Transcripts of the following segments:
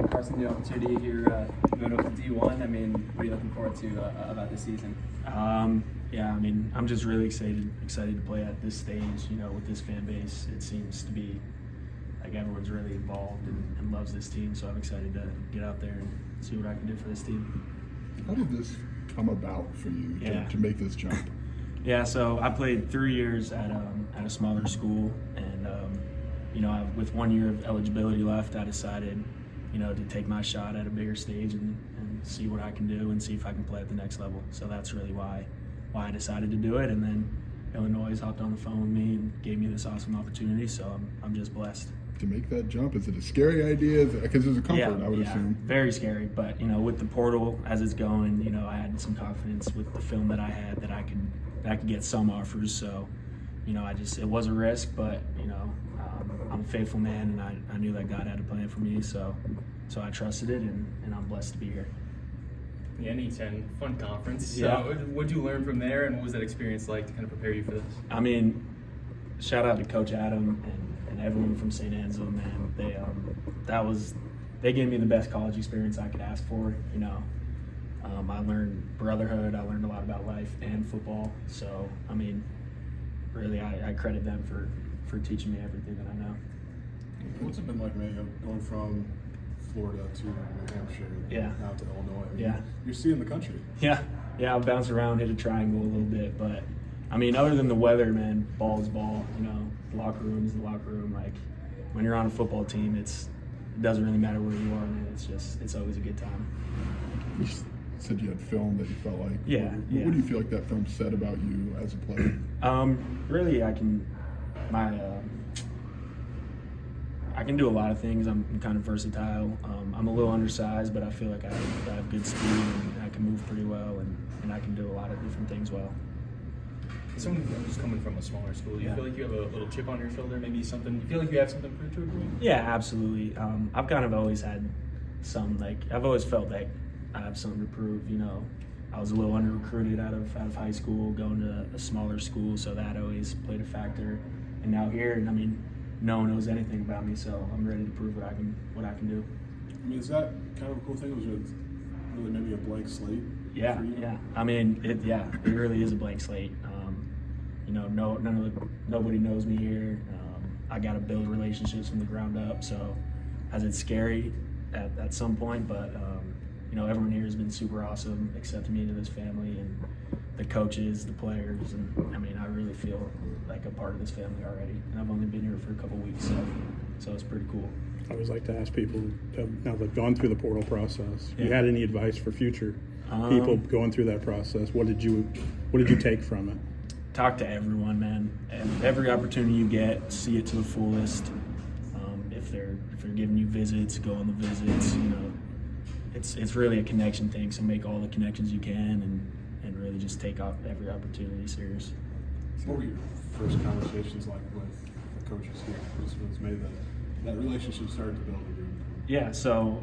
Carson, the opportunity here going up to D1. I mean, what are you looking forward to about this season? Yeah, I mean, I'm just really excited to play at this stage. You know, with this fan base, it seems to be like everyone's really involved and loves this team. So I'm excited to get out there and see what I can do for this team. How did this come about for you to make this jump? Yeah, so I played 3 years at a smaller school, and you know, with 1 year of eligibility left, I decided, you know, to take my shot at a bigger stage and see what I can do and see if I can play at the next level. So that's really why I decided to do it. And then Illinois hopped on the phone with me and gave me this awesome opportunity. So I'm just blessed. To make that jump, is it a scary idea? Because there's a comfort, I would assume. Very scary. But you know, with the portal as it's going, you know, I had some confidence with the film that I had that I could get some offers. So, you know, it was a risk, but you know, I'm a faithful man, and I knew that God had a plan for me. So I trusted it, and I'm blessed to be here. The NE10 fun conference. So Yeah. what did you learn from there, and what was that experience like to kind of prepare you for this? I mean, shout out to Coach Adam and everyone from Saint Anselm, man. They gave me the best college experience I could ask for. You know, I learned brotherhood. I learned a lot about life and football. So I mean, really, I credit them for teaching me everything that I know. What's it been like, man, going from Florida to New Hampshire, now to Illinois? I mean, you're seeing the country. Yeah, I'll bounce around, hit a triangle a little bit, but I mean, other than the weather, man, ball is ball. You know, the locker room is the locker room. Like when you're on a football team, it doesn't really matter where you are, man. It's always a good time. You said you had film that you felt like. What do you feel like that film said about you as a player? Really, I can do a lot of things. I'm kind of versatile. I'm a little undersized, but I feel like I have good speed, and I can move pretty well, and I can do a lot of different things well. Someone who's coming from a smaller school, do you feel like you have a little chip on your shoulder? Maybe something, you feel like you have something to prove to a group? Yeah, absolutely. I've kind of always had I've always felt like I have something to prove. You know, I was a little under-recruited out of high school, going to a smaller school, so that always played a factor. And now here, I mean, no one knows anything about me, so I'm ready to prove what I can do. I mean, is that kind of a cool thing? Was it really maybe a blank slate? Yeah. I mean, it really is a blank slate. You know, nobody knows me here. I got to build relationships from the ground up. So, as it's scary at some point, but you know, everyone here has been super awesome, accepting me into this family, and the coaches, the players, and I mean, I really feel like a part of this family already. And I've only been here for a couple weeks, so it's pretty cool. I always like to ask people, now they've gone through the portal process, you had any advice for future people going through that process? What did you take from it? Talk to everyone, man. And every opportunity you get, see it to the fullest. If they're giving you visits, go on the visits. You know, it's really a connection thing. So make all the connections you can, and really just take off every opportunity serious. What were your first conversations like with the coaches here? This was made that relationship started to build. Yeah. So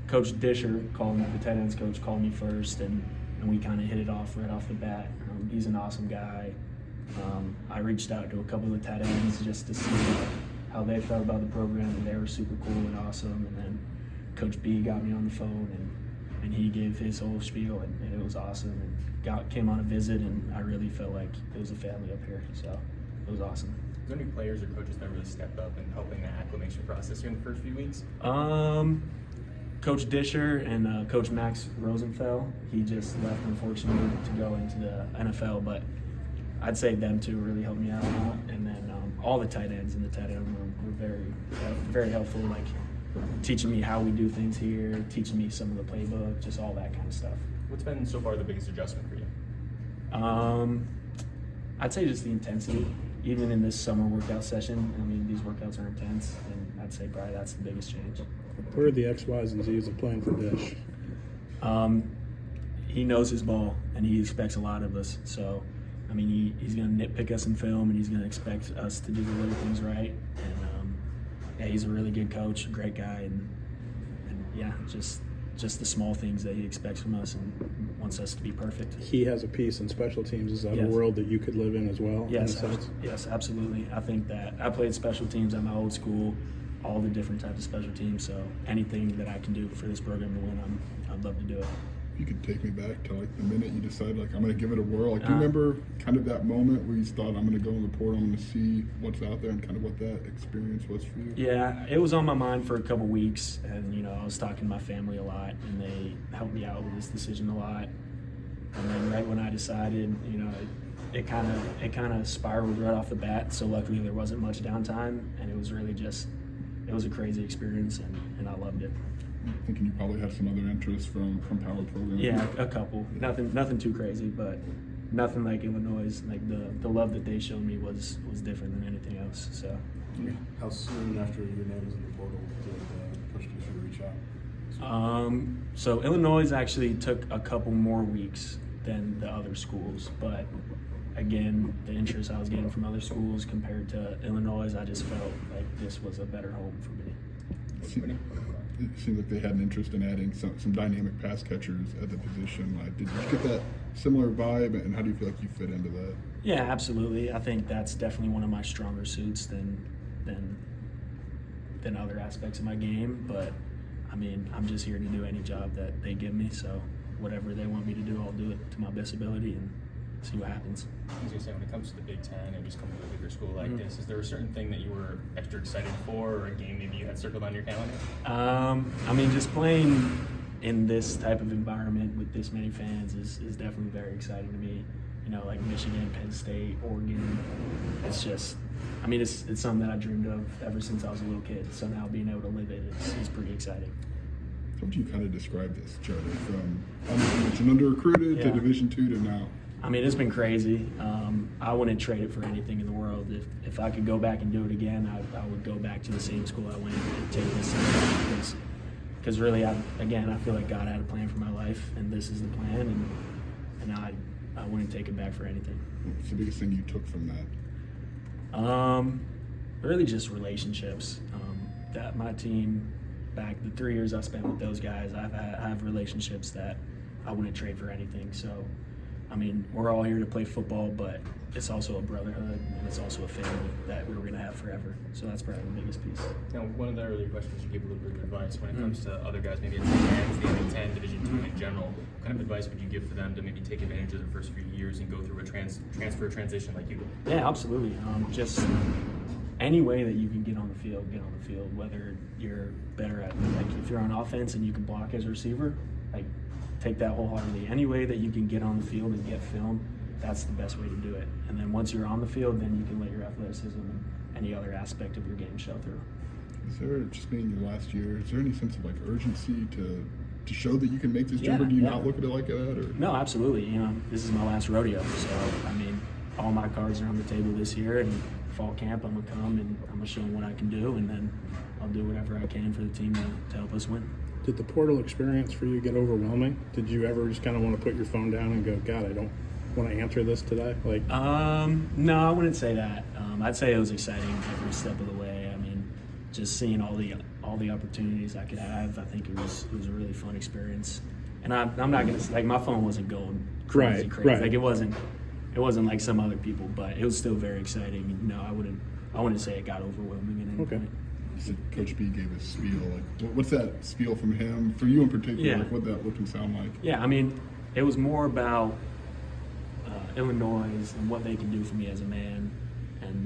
Coach Disher called me. The tight ends coach called me first, and we kind of hit it off right off the bat. He's an awesome guy. I reached out to a couple of the tight ends just to see how they felt about the program, and they were super cool and awesome. And then Coach B got me on the phone, and he gave his whole spiel, and it was awesome. And came on a visit, and I really felt like it was a family up here. So it was awesome. Is there any players or coaches that really stepped up in helping the acclimation process here in the first few weeks? Coach Disher and Coach Max Rosenfeld. He just left, unfortunately, to go into the NFL, but I'd say them two really helped me out a lot. And then all the tight ends in the tight end room were very helpful, like teaching me how we do things here, teaching me some of the playbook, just all that kind of stuff. What's been so far the biggest adjustment for you? I'd say just the intensity. Even in this summer workout session, I mean, these workouts are intense, and I'd say probably that's the biggest change. What are the X, Y's, and Z's of playing for Dish? He knows his ball, and he expects a lot of us. So, I mean, he's going to nitpick us in film, and he's going to expect us to do the little things right. And he's a really good coach, a great guy, and yeah, just the small things that he expects from us and wants us to be perfect. He has a piece in special teams. Is that a world that you could live in as well? Yes, yes, absolutely. I think that I played special teams at my old school. all the different types of special teams. So anything that I can do for this program to win, I'd love to do it. You could take me back to like the minute you decided like I'm going to give it a whirl. Like, do you remember kind of that moment where you thought I'm going to go in the portal, I'm going to see what's out there, and kind of what that experience was for you? Yeah, it was on my mind for a couple weeks, and I was talking to my family a lot, and they helped me out with this decision a lot. And then right when I decided, it kind of spiraled right off the bat. So luckily there wasn't much downtime, and it was really it was a crazy experience, and I loved it. I'm thinking you probably had some other interests from power programs. Yeah, a couple. Nothing too crazy, but nothing like Illinois. Like the love that they showed me was different than anything else. So. How soon after your name was in the portal did Coach Disher reach out? So Illinois actually took a couple more weeks than the other schools, but again, the interest I was getting from other schools compared to Illinois, I just felt like this was a better home for me. It seemed like they had an interest in adding some dynamic pass catchers at the position. Like, did you get that similar vibe, and how do you feel like you fit into that? Yeah, absolutely. I think that's definitely one of my stronger suits than other aspects of my game. But I mean, I'm just here to do any job that they give me. So whatever they want me to do, I'll do it to my best ability and see what happens. I was gonna say, when it comes to the Big Ten and just coming to a bigger school like this, is there a certain thing that you were extra excited for, or a game maybe you had circled on your calendar? I mean, just playing in this type of environment with this many fans is definitely very exciting to me. Like Michigan, Penn State, Oregon. It's just, I mean, it's something that I dreamed of ever since I was a little kid. So now being able to live it is pretty exciting. How would you kind of describe this journey from under recruited to Division II to now? I mean, it's been crazy. I wouldn't trade it for anything in the world. If I could go back and do it again, I would go back to the same school I went and take this because really, I feel like God had a plan for my life, and this is the plan, and I wouldn't take it back for anything. What's the biggest thing you took from that? Really just relationships. That my team, back the 3 years I spent with those guys, I have relationships that I wouldn't trade for anything. So, I mean, we're all here to play football, but it's also a brotherhood, and it's also a family that we're going to have forever. So that's probably the biggest piece. Now, one of the earlier questions, you gave a little bit of advice when it comes to other guys, maybe it's the Big Ten, Division II in general. What kind of advice would you give for them to maybe take advantage of the first few years and go through a transfer transition like you did? Yeah, absolutely. Just any way that you can get on the field, get on the field. Whether you're better at, like, if you're on offense and you can block as a receiver, like, take that wholeheartedly. Any way that you can get on the field and get film, that's the best way to do it. And then once you're on the field, then you can let your athleticism and any other aspect of your game show through. Is there, just being your last year, is there any sense of like urgency to show that you can make this jump, or do you not look at it like that? Or? No, absolutely. This is my last rodeo. So, I mean, all my cards are on the table this year, and fall camp, I'm going to come and I'm going to show them what I can do, and then I'll do whatever I can for the team to help us win. Did the portal experience for you get overwhelming? Did you ever just kind of want to put your phone down and go, God, I don't want to answer this today? No, I wouldn't say that. I'd say it was exciting every step of the way. I mean, just seeing all the opportunities I could have, I think it was a really fun experience. And I'm not gonna, like, my phone wasn't going crazy. Right. Like it wasn't like some other people, but it was still very exciting. No, I wouldn't say it got overwhelming at any point. Coach B gave a spiel. Like, what's that spiel from him for you in particular? Yeah. Like, what that looked and sound like? Yeah, I mean, it was more about Illinois and what they can do for me as a man, and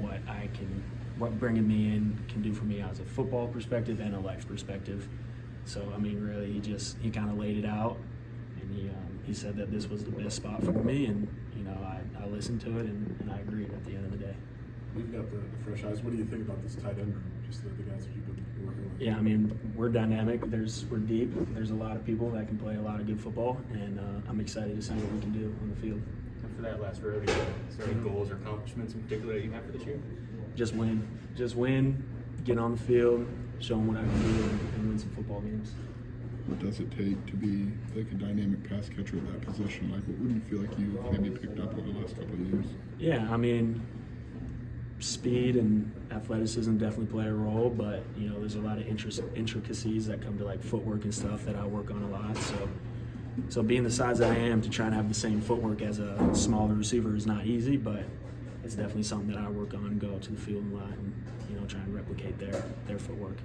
what bringing me in can do for me as a football perspective and a life perspective. So, I mean, really, he kind of laid it out, and he said that this was the best spot for me, and I listened to it, and I agreed at the end of the day. We've got the fresh eyes. What do you think about this tight end room? Just the guys that you've been working with? Yeah, I mean, we're dynamic. We're deep. There's a lot of people that can play a lot of good football, and I'm excited to see what we can do on the field. And for that last rodeo, is there any goals or accomplishments in particular that you have for this year? Just win, get on the field, show them what I can do, and win some football games. What does it take to be like a dynamic pass catcher at that position? Like, what do you feel like you maybe picked up over the last couple of years? Yeah, I mean, speed and athleticism definitely play a role, but there's a lot of intricacies that come to, like, footwork and stuff that I work on a lot. So being the size that I am, to try and have the same footwork as a smaller receiver is not easy, but it's definitely something that I work on, go out to the field a lot, and try and replicate their footwork.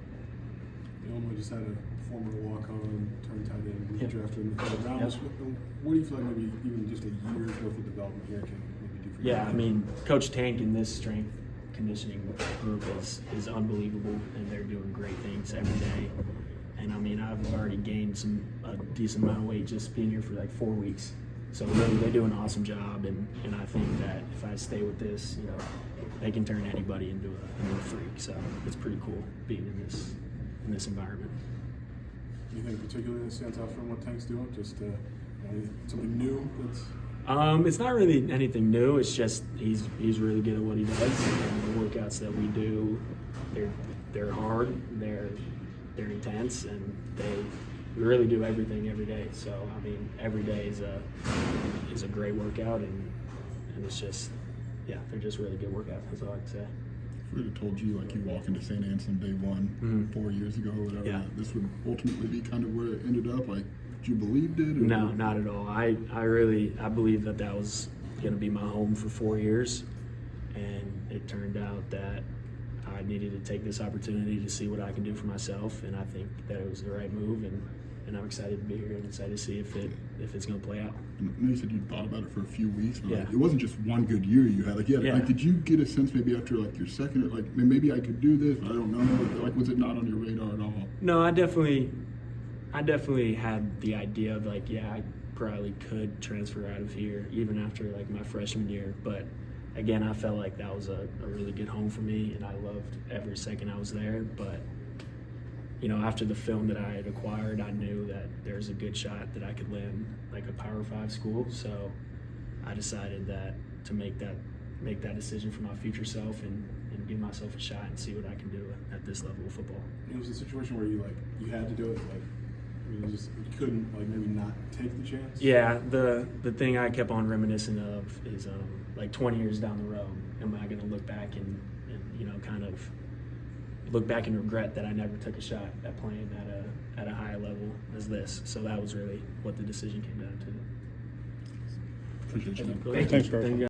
Illinois just had a former walk-on, turned tight end, Yep. drafted in the third round. Yep. What do you feel like maybe even just a year's worth of development here can maybe do for you? Yeah, I mean, Coach Tank and this strength conditioning group is unbelievable, and they're doing great things every day. And I mean, I've already gained a decent amount of weight just being here for like 4 weeks. So really, they do an awesome job, and I think that if I stay with this, they can turn anybody into a freak. So it's pretty cool being in this environment. Anything particularly that stands out from what Tank's doing? Just something new that's. It's not really anything new. It's just he's really good at what he does. And the workouts that we do, they're hard, they're intense, and we really do everything every day. So I mean, every day is a great workout, and it's just they're just really good workouts. That's all I can say. If we would have told you, like, you walk into Saint Anselm day one 4 years ago or whatever, Yeah. this would ultimately be kind of where it ended up, like, you believed it? Or? No, not at all. I believed that was going to be my home for 4 years, and it turned out that I needed to take this opportunity to see what I can do for myself, and I think that it was the right move, and I'm excited to be here and excited to see if it's going to play out. And I know you said you thought about it for a few weeks, but Yeah. like, it wasn't just one good year you had. Like, Yeah. like, did you get a sense maybe after like your second, like maybe I could do this? I don't know. Like, was it not on your radar at all? No, I definitely had the idea of like, I probably could transfer out of here even after like my freshman year. But again, I felt like that was a really good home for me, and I loved every second I was there. But after the film that I had acquired, I knew that there's a good shot that I could land like a Power 5 school. So I decided that to make that decision for my future self and give myself a shot and see what I can do at this level of football. It was a situation where you had to do it. You couldn't maybe not take the chance. Yeah, the thing I kept on reminiscing of is like 20 years down the road, am I going to look back and kind of look back and regret that I never took a shot at playing at a high level as this? So that was really what the decision came down to. Appreciate you. Thank you. Thanks, Carson. Thank you.